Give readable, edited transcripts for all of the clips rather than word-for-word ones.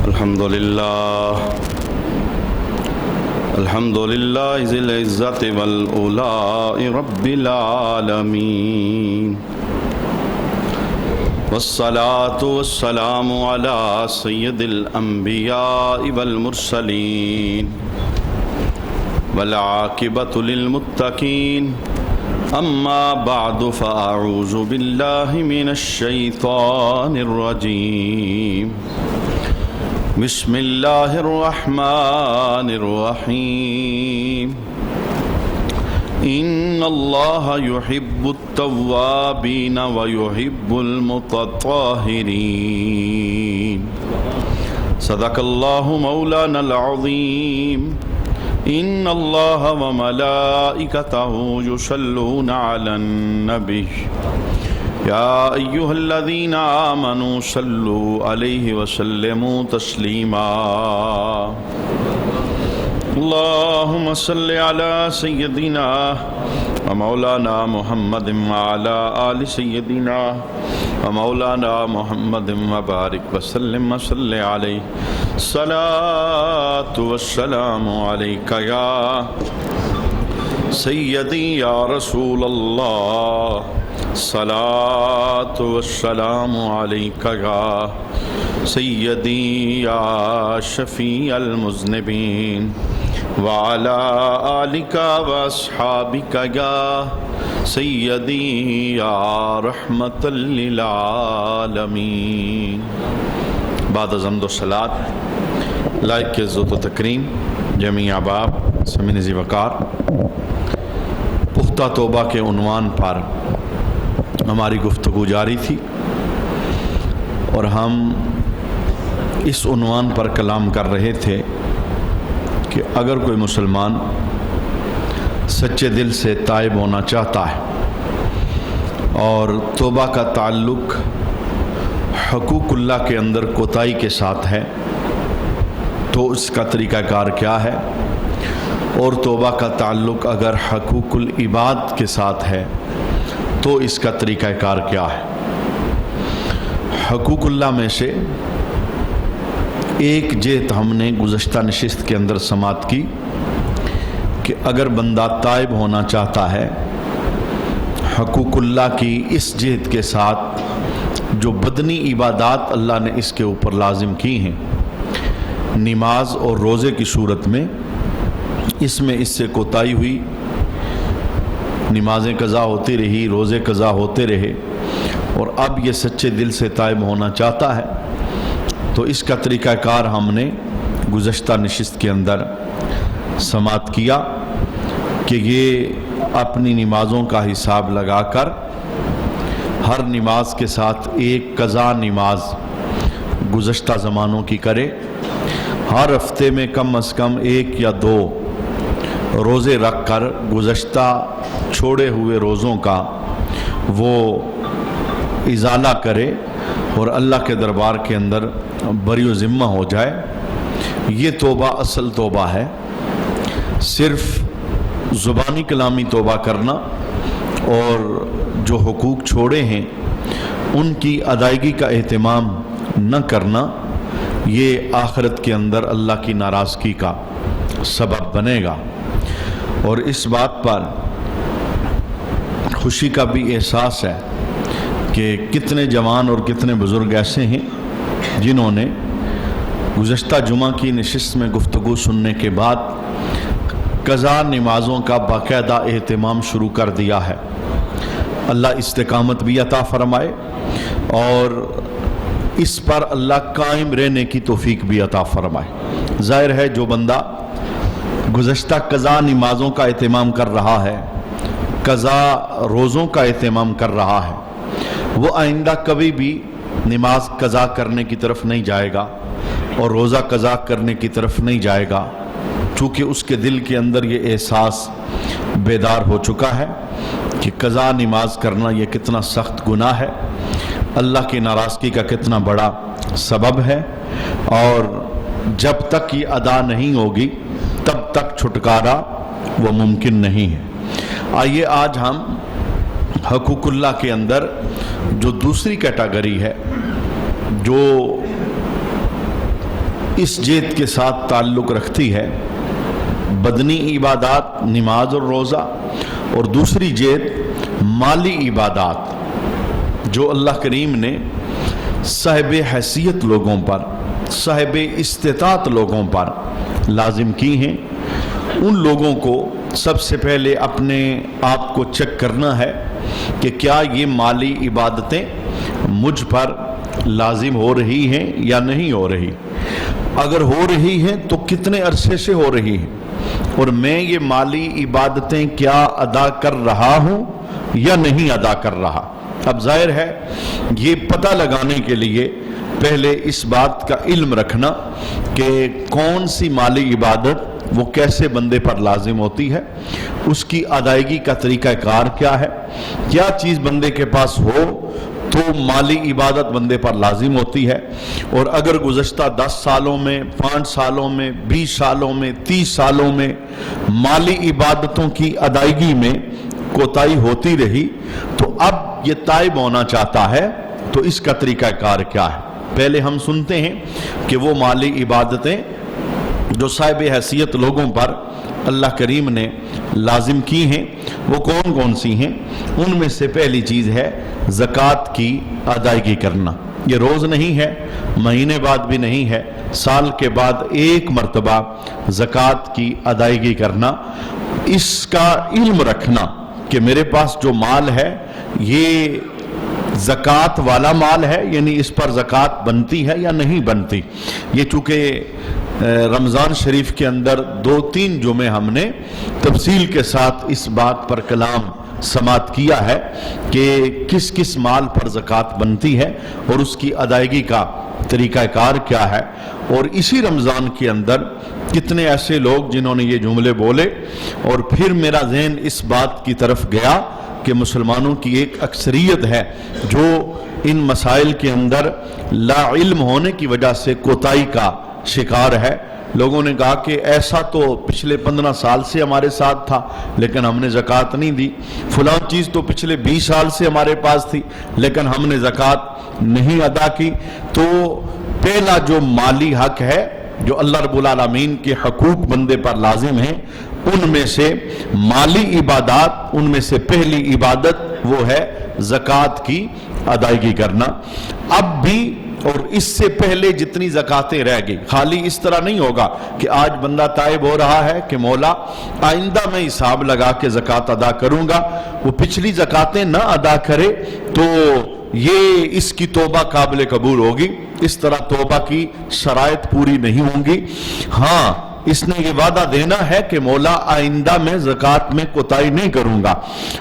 الحمد لله ذي العزة والأولاء رب العالمين والصلاة والسلام على سيد الأنبياء والمرسلين والعاقبة للمتقين أما بعد فأعوذ بالله من الشيطان الرجيم بسم الله الرحمن الرحيم إن الله يحب التوابين ويحب المتطهرين صدق الله مولانا العظيم إن الله وملائكته يصلون على النبي يا أيها الذين آمنوا صلوا عليه وسلموا تسليما اللهم صل على سيدنا ومولانا محمد وعلى آل سيدنا ومولانا محمد وبارك وسلم وصل عليه الصلاة والسلام عليك يا سيدي يا رسول الله الصلاة والسلام عليك يا سيدي يا شفيع المذنبين وعلى آلك وأصحابك يا سيدي يا رحمة للعالمين بعد حمد و صلاة لائق کے عزت و تکریم جمیع احباب سمعین ذی وقار پختہ توبہ کے عنوان پر ہماری گفتگو جاری تھی اور ہم اس عنوان پر کلام کر رہے تھے کہ اگر کوئی مسلمان سچے دل سے تائب ہونا چاہتا ہے اور توبہ کا تعلق حقوق اللہ کے اندر کوتاہی کے ساتھ ہے تو اس کا طریقہ کار کیا ہے، اور توبہ کا تعلق اگر حقوق العباد کے ساتھ ہے تو اس کا طریقہ کار کیا ہے۔ حقوق اللہ میں سے ایک جہت ہم نے گزشتہ نشست کے اندر سماعت کی کہ اگر بندہ تائب ہونا چاہتا ہے حقوق اللہ کی اس جہت کے ساتھ جو بدنی عبادات اللہ نے اس کے اوپر لازم کی ہیں، نماز اور روزے کی صورت میں اس سے کوتاہی ہوئی، نمازیں قضا ہوتی رہی، روزے قضا ہوتے رہے، اور اب یہ سچے دل سے تائب ہونا چاہتا ہے تو اس کا طریقہ کار ہم نے گزشتہ نشست کے اندر سماعت کیا کہ یہ اپنی نمازوں کا حساب لگا کر ہر نماز کے ساتھ ایک قضا نماز گزشتہ زمانوں کی کرے، ہر ہفتے میں کم از کم 1 یا 2 روزے رکھ کر گزشتہ چھوڑے ہوئے روزوں کا وہ ازالہ کرے اور اللہ کے دربار کے اندر بری و ذمہ ہو جائے۔ یہ توبہ اصل توبہ ہے، صرف زبانی کلامی توبہ کرنا اور جو حقوق چھوڑے ہیں ان کی ادائیگی کا اہتمام نہ کرنا، یہ آخرت کے اندر اللہ کی ناراضگی کا سبب بنے گا۔ اور اس بات پر خوشی کا بھی احساس ہے کہ کتنے جوان اور کتنے بزرگ ایسے ہیں جنہوں نے گزشتہ جمعہ کی نشست میں گفتگو سننے کے بعد قضا نمازوں کا باقاعدہ اہتمام شروع کر دیا ہے۔ اللہ استقامت بھی عطا فرمائے اور اس پر اللہ قائم رہنے کی توفیق بھی عطا فرمائے۔ ظاہر ہے جو بندہ گزشتہ قضا نمازوں کا اہتمام کر رہا ہے، قضا روزوں کا اہتمام کر رہا ہے، وہ آئندہ کبھی بھی نماز قضا کرنے کی طرف نہیں جائے گا اور روزہ قضا کرنے کی طرف نہیں جائے گا، چونکہ اس کے دل کے اندر یہ احساس بیدار ہو چکا ہے کہ قضا نماز کرنا یہ کتنا سخت گناہ ہے، اللہ کی ناراضگی کا کتنا بڑا سبب ہے، اور جب تک یہ ادا نہیں ہوگی تب تک چھٹکارا وہ ممکن نہیں ہے۔ آئیے آج ہم حقوق اللہ کے اندر جو دوسری کیٹیگری ہے، جو اس جیت کے ساتھ تعلق رکھتی ہے بدنی عبادات نماز اور روزہ، اور دوسری جیت مالی عبادات جو اللہ کریم نے صاحب حیثیت لوگوں پر، صاحب استطاعت لوگوں پر لازم کی ہیں۔ ان لوگوں کو سب سے پہلے اپنے آپ کو چیک کرنا ہے کہ کیا یہ مالی عبادتیں مجھ پر لازم ہو رہی ہیں یا نہیں ہو رہی۔ اگر ہو رہی ہیں تو کتنے عرصے سے ہو رہی ہیں، اور میں یہ مالی عبادتیں کیا ادا کر رہا ہوں یا نہیں ادا کر رہا۔ اب ظاہر ہے یہ پتہ لگانے کے لیے پہلے اس بات کا علم رکھنا کہ کون سی مالی عبادت وہ کیسے بندے پر لازم ہوتی ہے، اس کی ادائیگی کا طریقہ کار کیا ہے، کیا چیز بندے کے پاس ہو تو مالی عبادت بندے پر لازم ہوتی ہے، اور اگر گزشتہ 10 سالوں میں، 5 سالوں میں، 20 سالوں میں، 30 سالوں میں مالی عبادتوں کی ادائیگی میں کوتاہی ہوتی رہی تو اب یہ تائب ہونا چاہتا ہے تو اس کا طریقہ کار کیا ہے۔ پہلے ہم سنتے ہیں کہ وہ مالی عبادتیں جو صاحب حیثیت لوگوں پر اللہ کریم نے لازم کی ہیں وہ کون کون سی ہیں۔ ان میں سے پہلی چیز ہے زکوٰۃ کی ادائیگی کرنا۔ یہ روز نہیں ہے، مہینے بعد بھی نہیں ہے، سال کے بعد ایک مرتبہ زکوٰۃ کی ادائیگی کرنا، اس کا علم رکھنا کہ میرے پاس جو مال ہے یہ زکوٰۃ والا مال ہے، یعنی اس پر زکوٰۃ بنتی ہے یا نہیں بنتی۔ یہ چونکہ رمضان شریف کے اندر 2-3 جمعے ہم نے تفصیل کے ساتھ اس بات پر کلام سماعت کیا ہے کہ کس کس مال پر زکوٰۃ بنتی ہے اور اس کی ادائیگی کا طریقہ کار کیا ہے، اور اسی رمضان کے اندر کتنے ایسے لوگ جنہوں نے یہ جملے بولے، اور پھر میرا ذہن اس بات کی طرف گیا کہ مسلمانوں کی ایک اکثریت ہے جو ان مسائل کے اندر لا علم ہونے کی وجہ سے کوتاہی کا شکار ہے۔ لوگوں نے کہا کہ ایسا تو پچھلے 15 سال سے ہمارے ساتھ تھا لیکن ہم نے زکوٰۃ نہیں دی، فلاں چیز تو پچھلے 20 سال سے ہمارے پاس تھی لیکن ہم نے زکوٰۃ نہیں ادا کی۔ تو پہلا جو مالی حق ہے جو اللہ رب العالمین کے حقوق بندے پر لازم ہیں، ان میں سے مالی عبادات، ان میں سے پہلی عبادت وہ ہے زکوٰۃ کی ادائیگی کرنا۔ اب بھی اور اس سے پہلے جتنی زکاتیں رہ گئی، خالی اس طرح نہیں ہوگا کہ آج بندہ تائب ہو رہا ہے کہ مولا آئندہ میں حساب لگا کے زکات ادا کروں گا، وہ پچھلی زکاتیں نہ ادا کرے تو یہ اس کی توبہ قابل قبول ہوگی، اس طرح توبہ کی شرائط پوری نہیں ہوں گی۔ ہاں اس نے یہ وعدہ دینا ہے کہ مولا آئندہ میں زکوٰۃ میں کوتاہی نہیں کروں گا،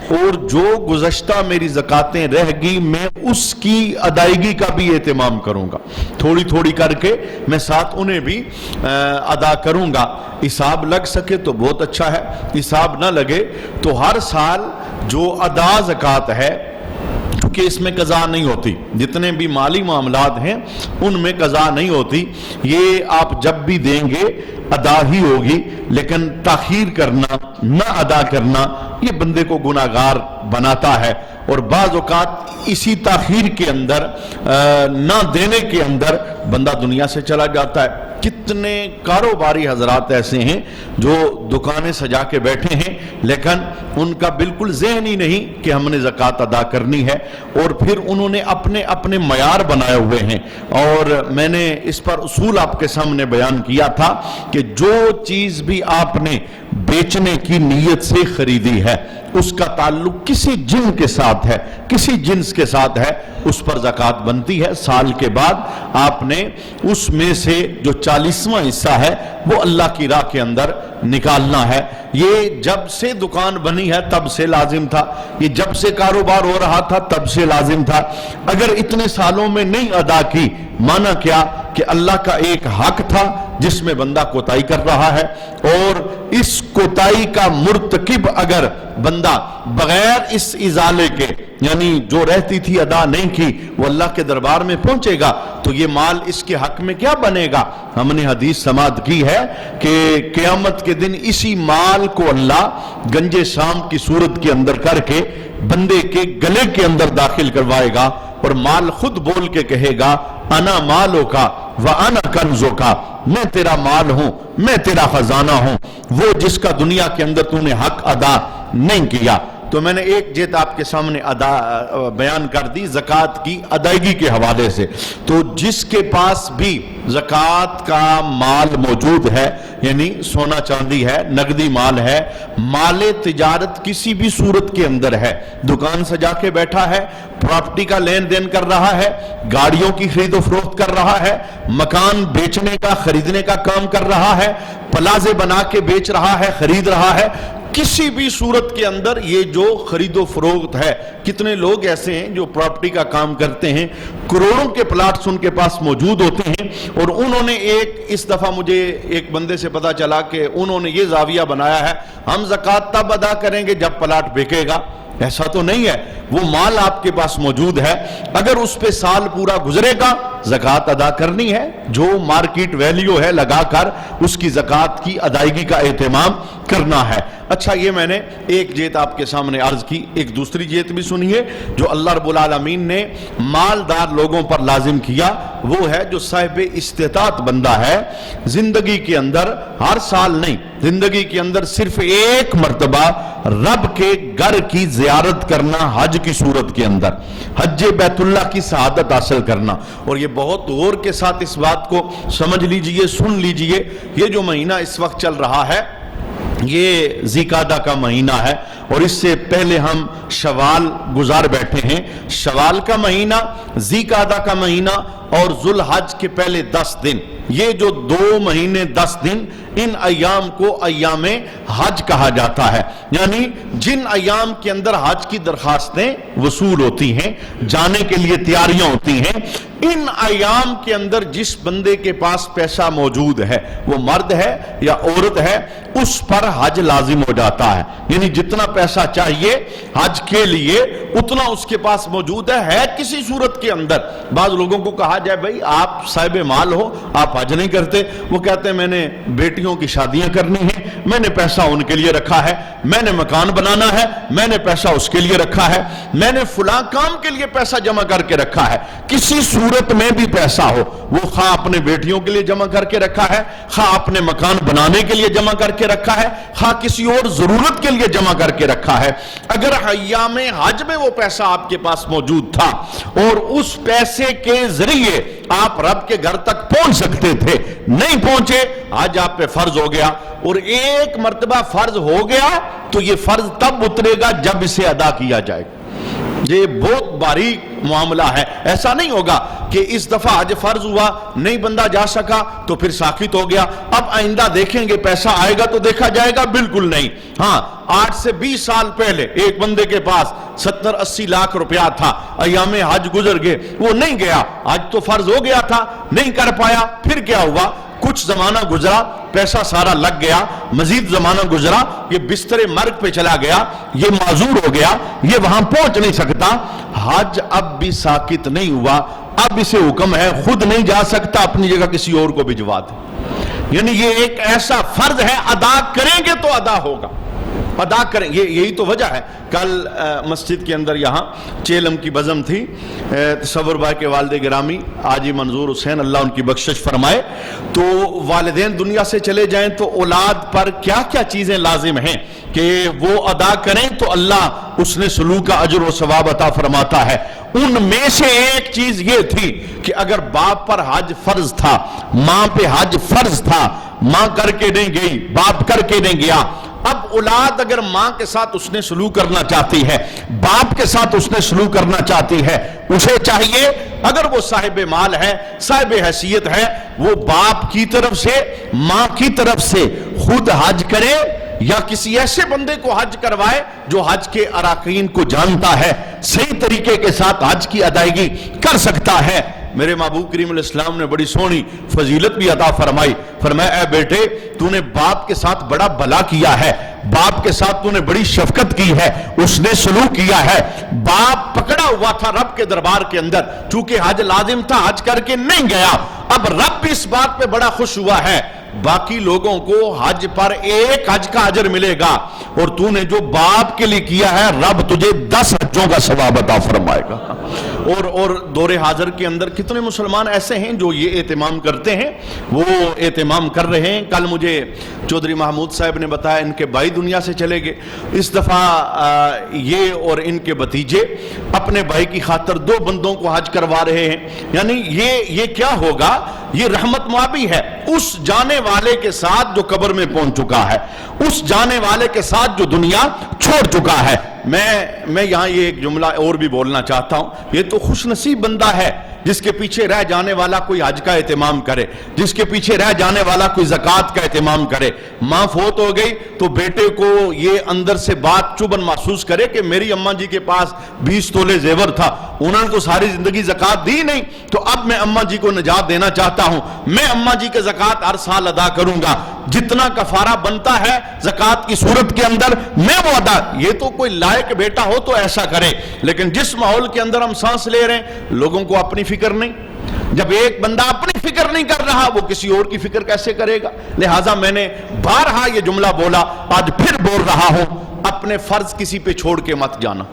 اور جو گزشتہ میری زکاتیں رہ گئی میں اس کی ادائیگی کا بھی اہتمام کروں گا، تھوڑی تھوڑی کر کے میں ساتھ انہیں بھی ادا کروں گا۔ حساب لگ سکے تو بہت اچھا ہے، حساب نہ لگے تو ہر سال جو ادا زکوٰۃ ہے، کیونکہ اس میں قضا نہیں ہوتی، جتنے بھی مالی معاملات ہیں ان میں قضا نہیں ہوتی، یہ آپ جب بھی دیں گے ادا ہی ہوگی، لیکن تاخیر کرنا، نہ ادا کرنا یہ بندے کو گناہگار بناتا ہے، اور بعض اوقات اسی تاخیر کے اندر نہ دینے کے اندر بندہ دنیا سے چلا جاتا ہے۔ کتنے کاروباری حضرات ایسے ہیں جو دکانیں سجا کے بیٹھے ہیں لیکن ان کا بالکل ذہن ہی نہیں کہ ہم نے زکوٰۃ ادا کرنی ہے، اور پھر انہوں نے اپنے اپنے معیار بنائے ہوئے ہیں، اور میں نے اس پر اصول آپ کے سامنے بیان کیا تھا کہ جو چیز بھی آپ نے بیچنے کی نیت سے خریدی ہے اس کا تعلق کسی جن کے ساتھ ہے، کسی جنس کے ساتھ ہے، اس پر زکوٰۃ بنتی ہے۔ سال کے بعد آپ نے اس میں سے جو 40واں حصہ ہے وہ اللہ کی راہ کے اندر نکالنا ہے۔ یہ جب سے دکان بنی ہے تب سے لازم تھا، یہ جب سے کاروبار ہو رہا تھا تب سے لازم تھا۔ اگر اتنے سالوں میں نہیں ادا کی، مانا کیا کہ اللہ کا ایک حق تھا جس میں بندہ کوتاہی کر رہا ہے، اور اس کوتاہی کا مرتکب اگر بندہ بغیر اس ازالے کے، یعنی جو رہتی تھی ادا نہیں کی، وہ اللہ کے دربار میں پہنچے گا تو یہ مال اس کے حق میں کیا بنے گا؟ ہم نے حدیث سماعت کی ہے کہ قیامت کے دن اسی مال کو اللہ گنج شام کی صورت کے اندر کر کے بندے کے گلے کے اندر داخل کروائے گا، اور مال خود بول کے کہے گا انا مالو کا وَأَنَا كَنْزُكَ، میں تیرا مال ہوں، میں تیرا خزانہ ہوں، وہ جس کا دنیا کے اندر تو نے حق ادا نہیں کیا۔ تو میں نے ایک جیت آپ کے سامنے بیان کر دی زکوٰۃ کی ادائیگی کے حوالے سے۔ تو جس کے پاس بھی زکوٰۃ کا مال موجود ہے، یعنی سونا چاندی ہے، نقدی مال ہے، مال تجارت کسی بھی صورت کے اندر ہے، دکان سجا کے بیٹھا ہے، پراپرٹی کا لین دین کر رہا ہے، گاڑیوں کی خرید و فروخت کر رہا ہے، مکان بیچنے کا خریدنے کا کام کر رہا ہے، پلازے بنا کے بیچ رہا ہے، خرید رہا ہے، کسی بھی صورت کے اندر یہ جو خرید و فروخت ہے، کتنے لوگ ایسے ہیں جو پراپرٹی کا کام کرتے ہیں، کروڑوں کے پلاٹس ان کے پاس موجود ہوتے ہیں، اور انہوں نے اس دفعہ مجھے ایک بندے سے پتا چلا کہ انہوں نے یہ زاویہ بنایا ہے، ہم زکوٰۃ تب ادا کریں گے جب پلاٹ بکے گا۔ ایسا تو نہیں ہے، وہ مال آپ کے پاس موجود ہے، اگر اس پہ سال پورا گزرے گا زکوٰۃ ادا کرنی ہے، جو مارکیٹ ویلیو ہے لگا کر اس کی زکوٰۃ کی ادائیگی کا اہتمام کرنا ہے۔ اچھا، یہ میں نے ایک جیت آپ کے سامنے عرض کی، ایک دوسری جیت بھی سنیے جو اللہ رب العالمین نے مالدار لوگوں پر لازم کیا، وہ ہے جو صاحب استطاعت بندہ ہے، زندگی کے اندر ہر سال نہیں، زندگی کے اندر صرف ایک مرتبہ رب کے گھر کی زیارت کرنا، حج کی صورت کے اندر حج بیت اللہ کی سعادت حاصل کرنا۔ اور یہ بہت غور کے ساتھ اس بات کو سمجھ لیجئے، سن لیجئے، یہ جو مہینہ اس وقت چل رہا ہے یہ ذی قعدہ کا مہینہ ہے، اور اس سے پہلے ہم شوال گزار بیٹھے ہیں، شوال کا مہینہ، ذی قعدہ کا مہینہ اور ذو الحج کے پہلے 10 دن، یہ جو 2 مہینے 10 دن، ان ایام کو ایام حج کہا جاتا ہے، یعنی جن ایام کے اندر حج کی درخواستیں وصول ہوتی ہیں، جانے کے لیے تیاریاں ہوتی ہیں، ان ایام کے اندر جس بندے کے پاس پیسہ موجود ہے، وہ مرد ہے یا عورت ہے، اس پر حج لازم ہو جاتا ہے، یعنی جتنا پیسہ چاہیے حج کے لیے اتنا اس کے پاس موجود ہے کسی صورت کے اندر۔ بعض لوگوں کو کہا جائے بھائی آپ صاحب مال ہو، آپ حج نہیں کرتے، وہ کہتے ہیں میں نے بیٹیوں کی شادیاں کرنی ہیں، میں نے پیسہ ان کے لیے رکھا ہے، میں نے مکان بنانا ہے، میں نے پیسہ اس کے لیے رکھا ہے، میں نے فلاں کام کے لیے پیسہ جمع کر کے رکھا ہے۔ کسی صورت میں بھی پیسہ ہو، وہ خواہ اپنے بیٹیوں کے لیے جمع کر کے رکھا ہے، خواہ اپنے مکان بنانے کے لیے جمع کر کے رکھا ہے، خواہ کسی اور ضرورت کے لیے جمع کر کے رکھا ہے، اگر ایام حج میں وہ پیسہ آپ کے پاس موجود تھا اور اس پیسے کے ذریعے آپ رب کے گھر تک پہنچ سکتے تھے، نہیں پہنچے، آج آپ پہ فرض ہو گیا، اور ایک مرتبہ فرض ہو گیا تو یہ فرض تب اترے گا جب اسے ادا کیا جائے گا۔ یہ بہت باریک معاملہ ہے، ایسا نہیں ہوگا کہ اس دفعہ آج فرض ہوا نہیں بندہ جا سکا تو پھر ساکت ہو گیا، اب آئندہ دیکھیں گے پیسہ آئے گا تو دیکھا جائے گا، بالکل نہیں۔ ہاں، 8 سے 20 سال پہلے ایک بندے کے پاس 70-80 لاکھ روپیہ تھا، ایام حج گزر گئے، وہ نہیں گیا، آج تو فرض ہو گیا تھا، نہیں کر پایا، پھر کیا ہوا؟ کچھ زمانہ گزرا، پیسہ سارا لگ گیا، مزید زمانہ گزرا، یہ بستر مرگ پہ چلا گیا، یہ معذور ہو گیا، یہ وہاں پہنچ نہیں سکتا، حج اب بھی ساکت نہیں ہوا، اب اسے حکم ہے خود نہیں جا سکتا، اپنی جگہ کسی اور کو بھجوا دے۔ یعنی یہ ایک ایسا فرض ہے، ادا کریں گے تو ادا ہوگا، ادا کریں، یہی تو وجہ ہے۔ کل مسجد کے اندر یہاں چیلم کی بزم تھی، تصور بھائی کے والد گرامی حاجی منظور حسین اللہ ان کی بخشش فرمائے، تو والدین دنیا سے چلے جائیں تو اولاد پر کیا کیا چیزیں لازم ہیں کہ وہ ادا کریں تو اللہ اس نے سلوک کا اجر و ثواب عطا فرماتا ہے۔ ان میں سے ایک چیز یہ تھی کہ اگر باپ پر حج فرض تھا، ماں پہ حج فرض تھا، ماں کر کے نہیں گئی، باپ کر کے نہیں گیا، اب اولاد اگر ماں کے ساتھ اس نے سلوک کرنا چاہتی ہے، باپ کے ساتھ اس نے سلوک کرنا چاہتی ہے، اسے چاہیے اگر وہ صاحب مال ہے، صاحب حیثیت ہے، وہ باپ کی طرف سے، ماں کی طرف سے خود حج کرے یا کسی ایسے بندے کو حج کروائے جو حج کے اراکین کو جانتا ہے، صحیح طریقے کے ساتھ حج کی ادائیگی کر سکتا ہے۔ میرے محبوب کریم علیہ السلام نے بڑی سونی فضیلت بھی عطا فرمائی، فرمایا اے بیٹے تو نے باپ کے ساتھ بڑا بھلا کیا ہے، باپ کے ساتھ تو نے بڑی شفقت کی ہے، اس نے سلوک کیا ہے، باپ پکڑا ہوا تھا رب کے دربار کے اندر، چونکہ حج لازم تھا، حج کر کے نہیں گیا، اب رب بھی اس بات پہ بڑا خوش ہوا ہے، باقی لوگوں کو حج پر ایک حج کا اجر ملے گا، اور تو نے جو باپ کے لیے کیا ہے رب تجھے 10 حجوں کا ثواب عطا فرمائے گا۔ اور دور حاضر کے اندر کتنے مسلمان ایسے ہیں جو یہ اہتمام کرتے ہیں، وہ اہتمام کر رہے ہیں۔ کل مجھے چودھری محمود صاحب نے بتایا ان کے بھائی دنیا سے چلے گئے، اس دفعہ یہ اور ان کے بھتیجے اپنے بھائی کی خاطر 2 بندوں کو حج کروا رہے ہیں۔ یعنی یہ کیا ہوگا؟ یہ رحمت معابی ہے اس جانے والے کے ساتھ جو قبر میں پہنچ چکا ہے، اس جانے والے کے ساتھ جو دنیا چھوڑ چکا ہے۔ میں یہاں یہ ایک جملہ اور بھی بولنا چاہتا ہوں، یہ تو خوش نصیب بندہ ہے جس کے پیچھے رہ جانے والا کوئی حج کا اہتمام کرے، جس کے پیچھے رہ جانے والا کوئی زکوٰۃ کا اہتمام کرے۔ ماں فوت ہو گئی تو بیٹے کو یہ اندر سے بات چبھن محسوس کرے کہ میری اماں جی کے پاس 20 تولے زیور تھا، انہوں نے تو ساری زندگی زکوٰۃ دی نہیں، تو اب میں اماں جی کو نجات دینا چاہتا ہوں، میں اماں جی کے زکوٰۃ ہر سال ادا کروں گا، جتنا کفارہ بنتا ہے زکوٰۃ کی صورت کے اندر میں وہ ادا۔ یہ تو کوئی لائق بیٹا ہو تو ایسا کرے، لیکن جس ماحول کے اندر ہم سانس لے رہے ہیں لوگوں کو اپنی فکر نہیں۔ جب ایک بندہ اپنی فکر نہیں کر رہا وہ کسی اور کی فکر کیسے کرے گا؟ لہٰذا میں نے بارہا یہ جملہ بولا، آج پھر بول رہا ہوں، اپنے فرض کسی پہ چھوڑ کے مت جانا،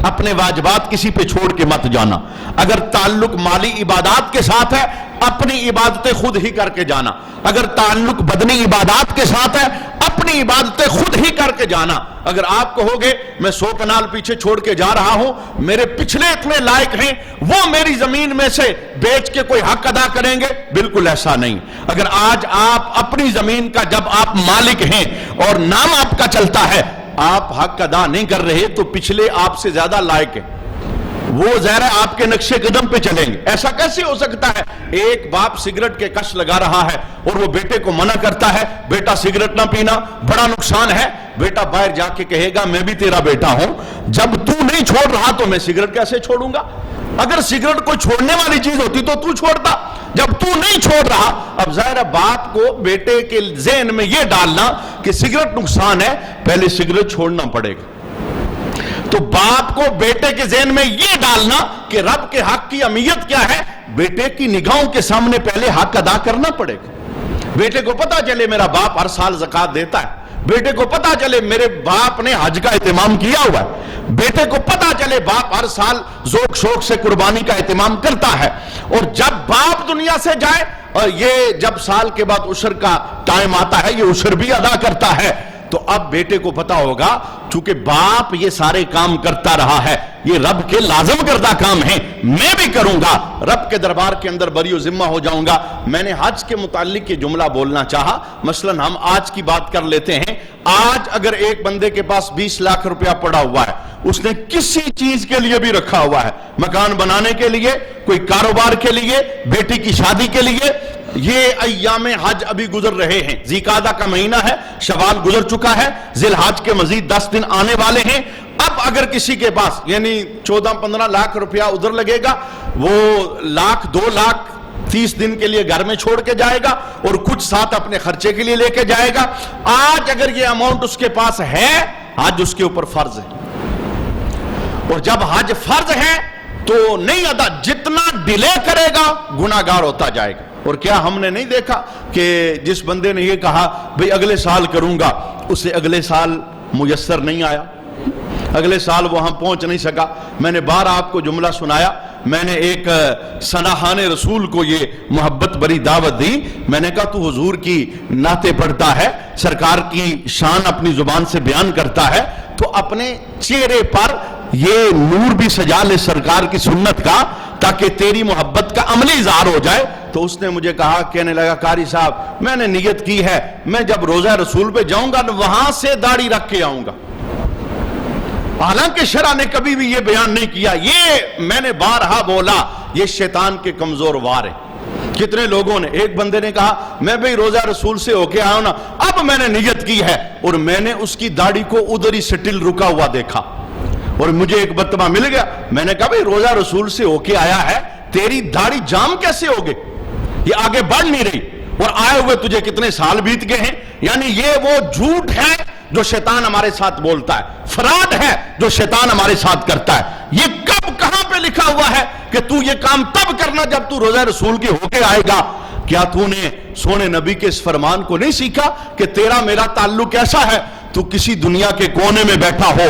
اپنے واجبات کسی پہ چھوڑ کے مت جانا۔ اگر تعلق مالی عبادات کے ساتھ ہے اپنی عبادتیں خود ہی کر کے جانا، اگر تعلق بدنی عبادات کے ساتھ ہے اپنی عبادتیں خود ہی کر کے جانا۔ اگر آپ کہو گے میں 100 کنال پیچھے چھوڑ کے جا رہا ہوں، میرے پچھلے اتنے لائق ہیں وہ میری زمین میں سے بیچ کے کوئی حق ادا کریں گے، بالکل ایسا نہیں۔ اگر آج آپ اپنی زمین کا جب آپ مالک ہیں اور نام آپ کا چلتا ہے، آپ حق ادا نہیں کر رہے تو پچھلے آپ سے زیادہ لائق ہیں، وہ ظاہر ہے آپ کے نقشے قدم پہ چلیں گے۔ ایسا کیسے ہو سکتا ہے؟ ایک باپ سگریٹ کے کش لگا رہا ہے اور وہ بیٹے کو منع کرتا ہے بیٹا سگریٹ نہ پینا، بڑا نقصان ہے۔ بیٹا باہر جا کے کہے گا میں بھی تیرا بیٹا ہوں، جب تو نہیں چھوڑ رہا تو میں سگریٹ کیسے چھوڑوں گا؟ اگر سگریٹ کو چھوڑنے والی چیز ہوتی تو چھوڑتا، جب تو نہیں چھوڑ رہا۔ اب ظاہر ہے باپ کو بیٹے کے ذہن میں یہ ڈالنا کہ سگریٹ نقصان ہے، پہلے سگریٹ چھوڑنا پڑے گا، تو باپ کو بیٹے کے ذہن میں یہ ڈالنا کہ رب کے حق کی اہمیت کیا ہے، بیٹے کی نگاہوں کے سامنے پہلے حق ادا کرنا پڑے گا۔ بیٹے کو پتا چلے میرا باپ ہر سال زکوٰۃ دیتا ہے، بیٹے کو پتا چلے میرے باپ نے حج کا اہتمام کیا ہوا ہے، بیٹے کو پتا چلے باپ ہر سال ذوق شوق سے قربانی کا اہتمام کرتا ہے۔ اور جب باپ دنیا سے جائے اور یہ جب سال کے بعد عشر کا ٹائم آتا ہے، یہ عشر بھی ادا کرتا ہے، تو اب بیٹے کو پتا ہوگا چونکہ باپ یہ سارے کام کرتا رہا ہے، یہ رب کے لازم کردہ کام ہیں، میں بھی کروں گا، رب کے دربار کے اندر بری و ذمہ ہو جاؤں گا۔ میں نے حج کے متعلق یہ جملہ بولنا چاہا۔ مثلا ہم آج کی بات کر لیتے ہیں، آج اگر ایک بندے کے پاس 20 لاکھ روپیہ پڑا ہوا ہے، اس نے کسی چیز کے لیے بھی رکھا ہوا ہے، مکان بنانے کے لیے، کوئی کاروبار کے لیے، بیٹی کی شادی کے لیے، یہ ایام حج ابھی گزر رہے ہیں، ذی قعدہ کا مہینہ ہے، شوال گزر چکا ہے، ذی الحج کے مزید 10 دن آنے والے ہیں۔ اب اگر کسی کے پاس یعنی 14-15 لاکھ روپیہ ادھر لگے گا، وہ لاکھ 2 لاکھ 30 دن کے لیے گھر میں چھوڑ کے جائے گا اور کچھ ساتھ اپنے خرچے کے لیے لے کے جائے گا۔ آج اگر یہ اماؤنٹ اس کے پاس ہے، حج اس کے اوپر فرض ہے، اور جب حج فرض ہے تو نہیں ادا، جتنا ڈیلے کرے گا گناہ گار ہوتا جائے گا۔ اور کیا ہم نے نہیں دیکھا کہ جس بندے نے یہ کہا بھئی اگلے سال کروں گا، اسے اگلے سال میسر نہیں آیا، اگلے سال وہاں پہنچ نہیں سکا۔ میں نے بار آپ کو جملہ سنایا، میں نے ایک سناحان رسول کو یہ محبت بری دعوت دی، میں نے کہا تو حضور کی نعتیں پڑھتا ہے، سرکار کی شان اپنی زبان سے بیان کرتا ہے، تو اپنے چہرے پر یہ نور بھی سجا لے سرکار کی سنت کا، تاکہ تیری محبت کا عملی اظہار ہو جائے۔ تو اس نے مجھے کہا، کہنے لگا قاری صاحب میں نے نیت کی ہے میں جب روزہ رسول پہ جاؤں گا وہاں سے داڑھی رکھ کے آؤں گا۔ حالانکہ شرع نے کبھی بھی یہ بیان نہیں کیا، یہ میں نے بارہا بولا، یہ شیطان کے کمزور وار ہے۔ کتنے لوگوں نے، ایک بندے نے کہا میں بھئی روزہ رسول سے ہو کے آیا ہوں نا، اب میں نے نیت کی ہے، اور میں نے اس کی داڑھی کو ادھر ہی سٹل رکا ہوا دیکھا، اور مجھے ایک مرتبہ مل گیا، میں نے کہا بھئی روزہ رسول سے ہو کے آیا ہے، تیری داڑھی جام کیسے ہوگی، یہ آگے بڑھ نہیں رہی، اور آئے ہوئے تجھے کتنے سال بیت گئے ہیں۔ یعنی یہ وہ جھوٹ ہے جو شیطان ہمارے ساتھ بولتا ہے، فراڈ ہے جو شیطان ہمارے ساتھ کرتا ہے۔ یہ کب کہاں پہ لکھا ہوا ہے کہ تو یہ کام تب کرنا جب تو روزہ رسول کے ہو کے آئے گا؟ کیا تو نے سونے نبی کے اس فرمان کو نہیں سیکھا کہ تیرا میرا تعلق ایسا ہے، تو کسی دنیا کے کونے میں بیٹھا ہو،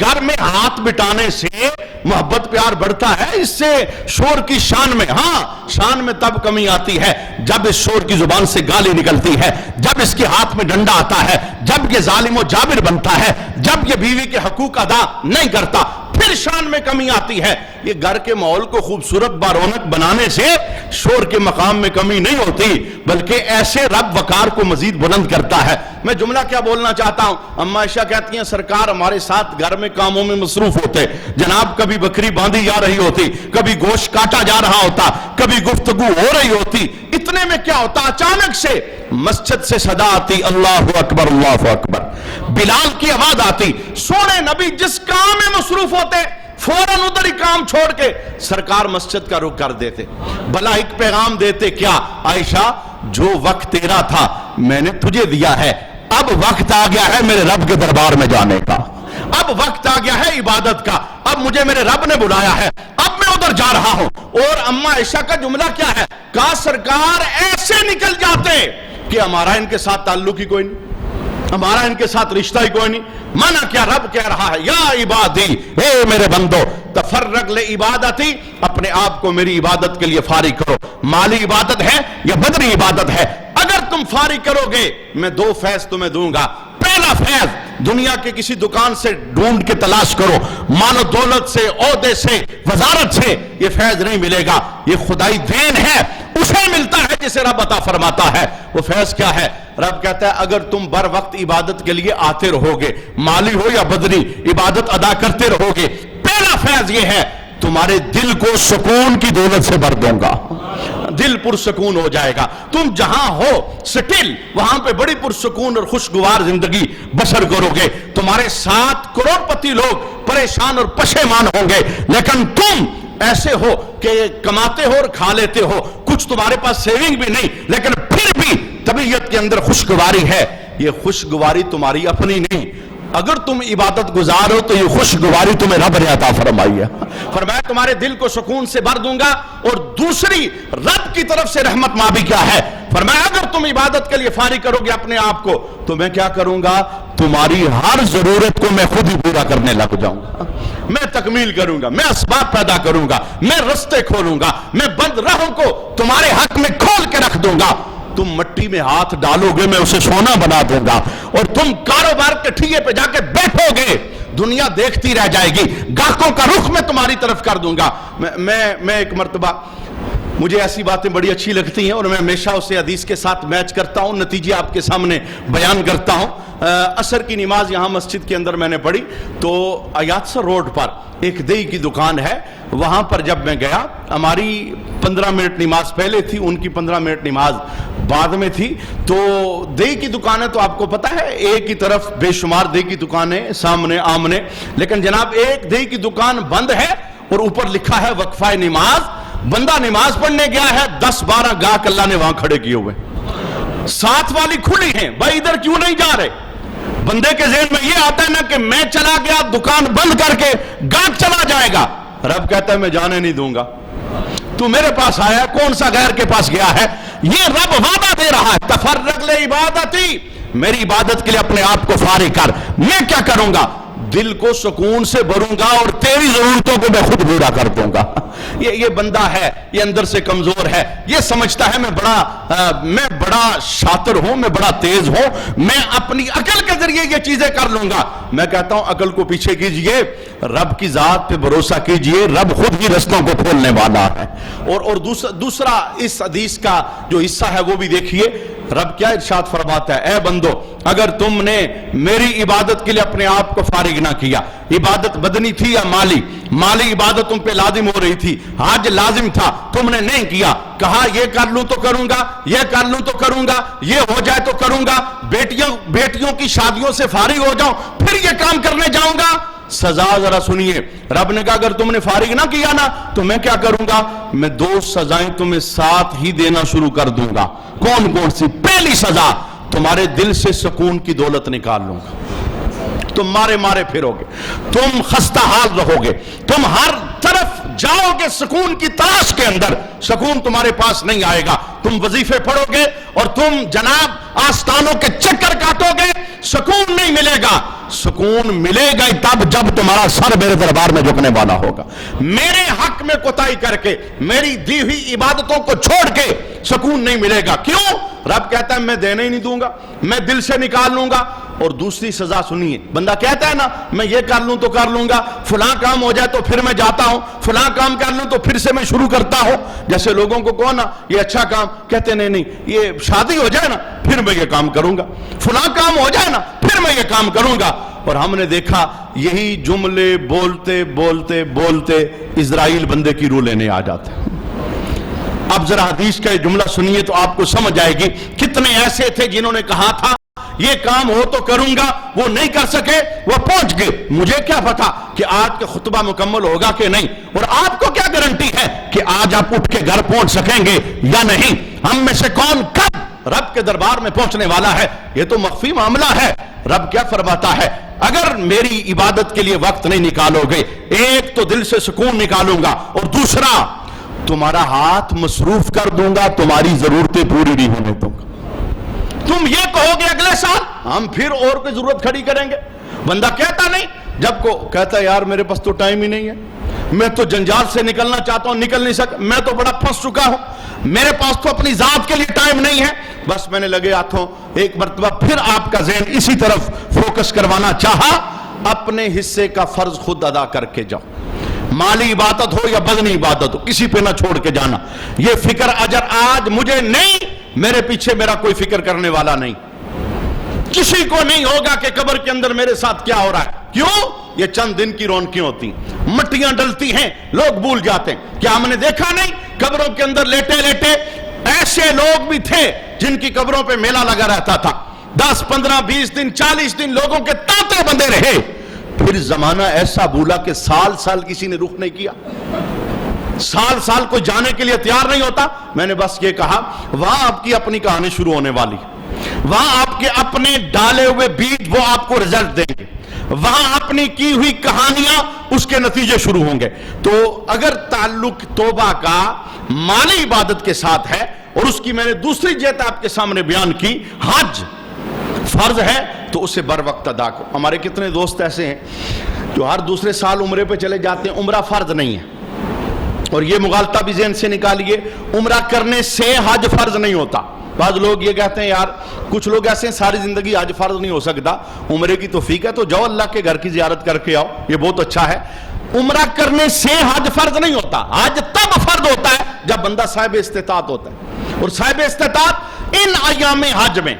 گھر میں ہاتھ بٹانے سے محبت پیار بڑھتا ہے، اس سے شور کی شان میں، ہاں شان میں تب کمی آتی ہے جب اس شور کی زبان سے گالی نکلتی ہے، جب اس کے ہاتھ میں ڈنڈا آتا ہے، جب یہ ظالم و جابر بنتا ہے، جب یہ بیوی کے حقوق ادا نہیں کرتا، پھر شان میں کمی آتی ہے۔ یہ گھر کے ماحول کو خوبصورت بارونق بنانے سے شور کے مقام میں کمی نہیں ہوتی، بلکہ ایسے رب وقار کو مزید بلند کرتا ہے۔ میں جملہ کیا بولنا چاہتا ہوں، اما عائشہ کہتی ہیں سرکار ہمارے ساتھ گھر میں کاموں میں مصروف ہوتے، جناب کبھی بکری باندھی جا رہی ہوتی، کبھی گوشت کاٹا جا رہا ہوتا، کبھی گفتگو ہو رہی ہوتی، اتنے میں کیا ہوتا، اچانک سے مسجد سے صدا آتی، اللہ اکبر اللہ اکبر، بلال کی آواز آتی۔ سونے نبی جس کام میں مصروف ہوتے فوراً ادھر ہی کام چھوڑ کے سرکار مسجد کا رخ کر دیتے، بھلا ایک پیغام دیتے، کیا عائشہ جو وقت تیرا تھا میں نے تجھے دیا ہے، اب وقت آ گیا ہے میرے رب کے دربار میں جانے کا، اب وقت آ گیا ہے عبادت کا، اب مجھے میرے رب نے بلایا ہے، اب میں ادھر جا رہا ہوں۔ اور اما عائشہ کا جملہ کیا ہے، کہا سرکار ایسے نکل جاتے کہ ہمارا ان کے ساتھ تعلق ہی کوئی نہیں، ہمارا ان کے ساتھ رشتہ ہی کوئی نہیں۔ منع کیا، رب کہہ رہا ہے یا عبادی، اے میرے بندو تفرغ لعبادتی، اپنے آپ کو میری عبادت کے لیے فارغ کرو، مالی عبادت ہے یا بدنی عبادت ہے، اگر تم فارغ کرو گے میں دو فیض تمہیں دوں گا۔ پہلا فیض، دنیا کے کسی دکان سے ڈھونڈ کے تلاش کرو، مال و دولت سے، عہدے سے، وزارت سے یہ فیض نہیں ملے گا، یہ خدائی دین ہے، اسے ملتا ہے جسے رب عطا فرماتا ہے۔ وہ فیض کیا ہے؟ رب کہتا ہے اگر تم بر وقت عبادت کے لیے آتے رہو گے، مالی ہو یا بدنی، عبادت ادا کرتے رہو گے، پہلا فیض یہ ہے تمہارے دل کو سکون کی دولت سے بھر دوں گا، دل پرسکون ہو جائے گا، تم جہاں ہو سٹل وہاں پہ بڑی پرسکون اور خوشگوار زندگی بسر کرو گے۔ تمہارے 7 کروڑ پتی لوگ پریشان اور پشیمان ہوں گے، لیکن تم ایسے ہو کہ کماتے ہو اور کھا لیتے ہو، کچھ تمہارے پاس سیونگ بھی نہیں، لیکن پھر بھی طبیعت کے اندر خوشگواری ہے۔ یہ خوشگواری تمہاری اپنی نہیں، اگر تم عبادت گزار ہو تو یہ خوشگواری تمہیں رب نے عطا فرمائی ہے۔ فرمایا تمہارے دل کو سکون سے بھر دوں گا، اور دوسری رب کی طرف سے رحمت مابی کیا ہے؟ فرمایا اگر تم عبادت کے لیے فارغ کرو گے اپنے آپ کو تو میں کیا کروں گا، تمہاری ہر ضرورت کو میں خود ہی پورا کرنے لگ جاؤں گا، میں تکمیل کروں گا، میں اسباب پیدا کروں گا، میں رستے کھولوں گا، میں بند راہوں کو تمہارے حق میں کھول کے رکھ دوں گا۔ تم مٹی میں ہاتھ ڈالو گے میں اسے سونا بنا دوں گا، اور تم کاروبار کے ٹھیے پہ جا کے بیٹھو گے دنیا دیکھتی رہ جائے گی، گاہکوں کا رخ میں تمہاری طرف کر دوں گا۔ میں ایک مرتبہ، مجھے ایسی باتیں بڑی اچھی لگتی ہیں اور میں ہمیشہ اسے حدیث کے ساتھ میچ کرتا ہوں، نتیجے آپ کے سامنے بیان کرتا ہوں۔ عصر کی نماز یہاں مسجد کے اندر میں نے پڑھی تو ایاتسر روڈ پر ایک دہی کی دکان ہے، وہاں پر جب میں گیا، ہماری 15 منٹ نماز پہلے تھی، ان کی 15 منٹ نماز بعد میں تھی، تو دہی کی دکانیں تو آپ کو پتہ ہے ایک ہی طرف بے شمار دہی کی دکانیں سامنے آمنے، لیکن جناب ایک دہی کی دکان بند ہے اور اوپر لکھا ہے وقفہ نماز، بندہ نماز پڑھنے گیا ہے، 10-12 گاہک اللہ نے وہاں کھڑے کیے ہوئے، ساتھ والی کھلی ہیں، بھائی ادھر کیوں نہیں جا رہے؟ بندے کے ذہن میں یہ آتا ہے نا کہ میں چلا گیا دکان بند کر کے گاہک چلا جائے گا، رب کہتا ہے میں جانے نہیں دوں گا، تو میرے پاس آیا، کون سا غیر کے پاس گیا ہے؟ یہ رب وعدہ دے رہا ہے، تفرغ لعبادتی، میری عبادت کے لیے اپنے آپ کو فارغ کر، میں کیا کروں گا؟ دل کو سکون سے بھروں گا اور تیری ضرورتوں کو میں خود پورا کر دوں گا۔ یہ بندہ ہے، یہ اندر سے کمزور ہے، یہ سمجھتا ہے میں بڑا شاطر ہوں، میں بڑا تیز ہوں، میں اپنی عقل کے ذریعے یہ چیزیں کر لوں گا۔ میں کہتا ہوں عقل کو پیچھے کیجئے، رب کی ذات پہ بھروسہ کیجئے، رب خود ہی رستوں کو کھولنے والا ہے۔ اور دوسرا اس حدیث کا جو حصہ ہے وہ بھی دیکھیے، رب کیا ارشاد فرماتا ہے، اے بندو اگر تم نے میری عبادت کے لیے اپنے آپ کو فارغ نہ کیا، عبادت بدنی تھی یا مالی عبادت تم پہ لازم ہو رہی تھی، حج لازم تھا، تم نے نہیں کیا، کہا یہ کر لوں تو کروں گا، یہ کر لوں تو کروں گا، یہ ہو جائے تو کروں گا، بیٹیوں کی شادیوں سے فارغ ہو جاؤں پھر یہ کام کرنے جاؤں گا، سزا ذرا سنیے۔ رب نے کہا اگر تم نے فارغ نہ کیا نا تو میں کیا کروں گا، میں 2 سزائیں تمہیں ساتھ ہی دینا شروع کر دوں گا۔ کون سی؟ پہلی سزا، تمہارے دل سے سکون کی دولت نکال لوں گا، تم مارے پھرو گے، تم خستہ حال رہو گے، تم ہر طرح طرف جاؤ گے سکون کی تلاش کے اندر، سکون تمہارے پاس نہیں آئے گا. تم وظیفے پڑھو گے اور تم جناب آستانوں کے چکر کاٹو گے، سکون نہیں ملے گا. سکون ملے گا تب جب تمہارا سر میرے دربار میں جھکنے والا ہوگا. میرے حق میں کوتاہی کر کے، میری دی ہوئی عبادتوں کو چھوڑ کے سکون نہیں ملے گا. کیوں؟ رب کہتا ہے میں دینے ہی نہیں دوں گا، میں دل سے نکال لوں گا. اور دوسری سزا سنیے، بندہ کہتا ہے نا میں یہ کر لوں تو کر لوں گا، فلاں کام ہو جائے تو پھر میں جاتا ہوں، فلاں کام کر لوں تو پھر سے میں شروع کرتا ہوں. جیسے لوگوں کو کہو نا یہ اچھا کام، کہتے نہیں یہ شادی ہو جائے نا پھر میں یہ کام کروں گا، فلاں کام ہو جائے نا پھر میں یہ کام کروں گا. اور ہم نے دیکھا یہی جملے بولتے بولتے بولتے اسرائیل بندے کی روح لینے آ جاتے ہیں. اب ذرا حدیث کا یہ جملہ سنیے تو آپ کو سمجھ آئے گی. کتنے ایسے تھے جنہوں نے کہا تھا یہ کام ہو تو کروں گا، وہ نہیں کر سکے، وہ پہنچ گئے. مجھے کیا پتا کہ آج کا خطبہ مکمل ہوگا کہ نہیں، اور آپ کو کیا گارنٹی ہے کہ آج آپ اٹھ کے گھر پہنچ سکیں گے یا نہیں. ہم میں سے کون کب رب کے دربار میں پہنچنے والا ہے، یہ تو مخفی معاملہ ہے. رب کیا فرماتا ہے، اگر میری عبادت کے لیے وقت نہیں نکالو گے، ایک تو دل سے سکون نکالوں گا، اور دوسرا تمہارا ہاتھ مصروف کر دوں گا، تمہاری ضرورتیں پوری نہیں ہونے دوں گا. تم یہ کہو گے اگلے سال ہم پھر اور کوئی ضرورت کھڑی کریں گے. بندہ کہتا نہیں، جب کو کہتا ہے یار میرے پاس تو ٹائم ہی نہیں ہے، میں تو جنجال سے نکلنا چاہتا ہوں، نکل نہیں سکتا، میں تو بڑا پھنس چکا ہوں، میرے پاس تو اپنی ذات کے لیے ٹائم نہیں ہے. بس میں نے لگے ہاتھوں ایک مرتبہ پھر آپ کا ذہن اسی طرف فوکس کروانا چاہا. اپنے حصے کا فرض خود ادا کر کے جاؤ، مالی عبادت ہو یا بدنی عبادت ہو، کسی پہ نہ چھوڑ کے جانا. یہ فکر اجر آج مجھے نہیں، میرے پیچھے میرا کوئی فکر کرنے والا نہیں، کسی کو نہیں ہوگا کہ قبر کے اندر میرے ساتھ کیا ہو رہا ہے. کیوں؟ یہ چند دن کی رونقیں ہوتی ہیں، مٹیاں ڈلتی ہیں، لوگ بھول جاتے ہیں. کیا ہم نے دیکھا نہیں قبروں کے اندر لیٹے لیٹے ایسے لوگ بھی تھے جن کی قبروں پہ میلہ لگا رہتا تھا، 10 15 20 دن 40 دن لوگوں کے تانتے بندے رہے. پھر زمانہ ایسا بولا کہ سال سال کسی نے رخ نہیں کیا، سال سال کوئی جانے کے لیے تیار نہیں ہوتا. میں نے بس یہ کہا وہاں آپ کی اپنی کہانی شروع ہونے والی، وہاں آپ کے اپنے ڈالے ہوئے بیج وہ آپ کو رزلٹ دیں گے، وہاں اپنی کی ہوئی کہانیاں اس کے نتیجے شروع ہوں گے. تو اگر تعلق توبہ کا مالی عبادت کے ساتھ ہے، اور اس کی میں نے دوسری جہت آپ کے سامنے بیان کی، حج فرض ہے تو اسے بر وقت ادا کرو. ہمارے کتنے دوست ایسے ہیں جو ہر دوسرے سال عمرے پہ چلے جاتے ہیں، عمرہ فرض نہیں ہے. اور یہ مغالطہ بھی ذہن سے نکالیے، عمرہ کرنے سے حج فرض نہیں ہوتا. بعض لوگ یہ کہتے ہیں یار کچھ لوگ ایسے ہیں ساری زندگی حج فرض نہیں ہو سکتا، عمرے کی توفیق ہے تو جاؤ اللہ کے گھر کی زیارت کر کے آؤ، یہ بہت اچھا ہے. عمرہ کرنے سے حج فرض نہیں ہوتا. حج تب فرض ہوتا ہے جب بندہ صاحب استطاعت ہوتا ہے، اور صاحب استطاعت ان ایام حج میں،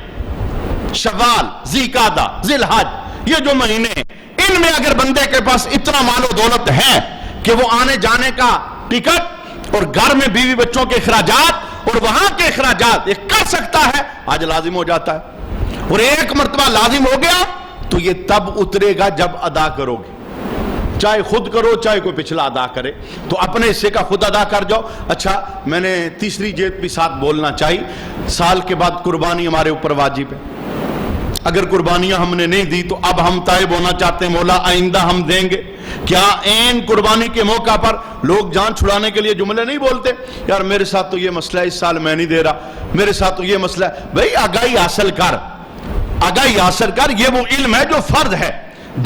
شوال، ذیقعدہ، ذی الحج، یہ جو مہینے ہیں ان میں اگر بندے کے پاس اتنا مال و دولت ہے کہ وہ آنے جانے کا ٹکٹ اور گھر میں بیوی بچوں کے اخراجات اور وہاں کے اخراجات یہ کر سکتا ہے، آج لازم ہو جاتا ہے. اور ایک مرتبہ لازم ہو گیا تو یہ تب اترے گا جب ادا کرو گے، چاہے خود کرو چاہے کوئی پچھلا ادا کرے. تو اپنے حصے کا خود ادا کر جاؤ. اچھا میں نے تیسری جہت بھی ساتھ بولنا چاہیے، سال کے بعد قربانی ہمارے اوپر واجب ہے. اگر قربانیاں ہم نے نہیں دی تو اب ہم تائب ہونا چاہتے ہیں، مولا آئندہ ہم دیں گے. کیا عین قربانی کے موقع پر لوگ جان چھڑانے کے لیے جملے نہیں بولتے، یار میرے ساتھ تو یہ مسئلہ ہے اس سال میں نہیں دے رہا، میرے ساتھ تو یہ مسئلہ ہے. بھئی آگاہی حاصل کر، آگاہی حاصل کر. یہ وہ علم ہے جو فرض ہے.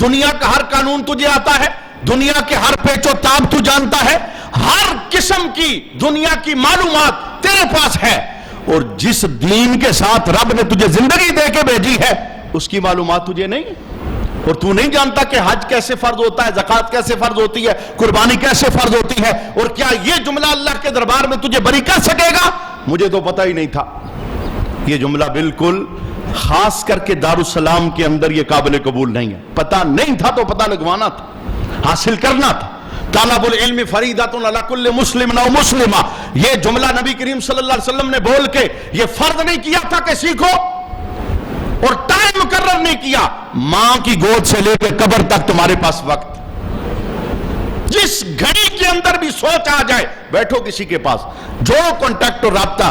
دنیا کا ہر قانون تجھے آتا ہے، دنیا کے ہر پیچ و تاب تو جانتا ہے، ہر قسم کی دنیا کی معلومات تیرے پاس ہے. اور جس دین کے ساتھ رب نے تجھے زندگی دے کے بھیجی ہے اس کی معلومات تجھے نہیں ہے، اور تو نہیں جانتا کہ حج کیسے فرض ہوتا ہے، زکوٰۃ کیسے فرض ہوتی ہے، قربانی کیسے فرض ہوتی ہے. اور کیا یہ جملہ اللہ کے دربار میں تجھے بری کر سکے گا؟ مجھے تو پتہ ہی نہیں تھا. یہ جملہ بالکل خاص کر کے دارالسلام کے اندر یہ قابل قبول نہیں ہے. پتہ نہیں تھا تو پتہ لگوانا تھا، حاصل کرنا تھا. طالب العلم فریضۃ علی کل مسلم و مسلمہ، یہ جملہ نبی کریم صلی اللہ علیہ وسلم نے بول کے یہ فرض نہیں کیا تھا کہ سیکھو، اور ٹائم مقرر نہیں کیا. ماں کی گود سے لے کے قبر تک تمہارے پاس وقت، جس گھڑی کے اندر بھی سوچ آ جائے بیٹھو کسی کے پاس، جو کانٹیکٹ اور رابطہ.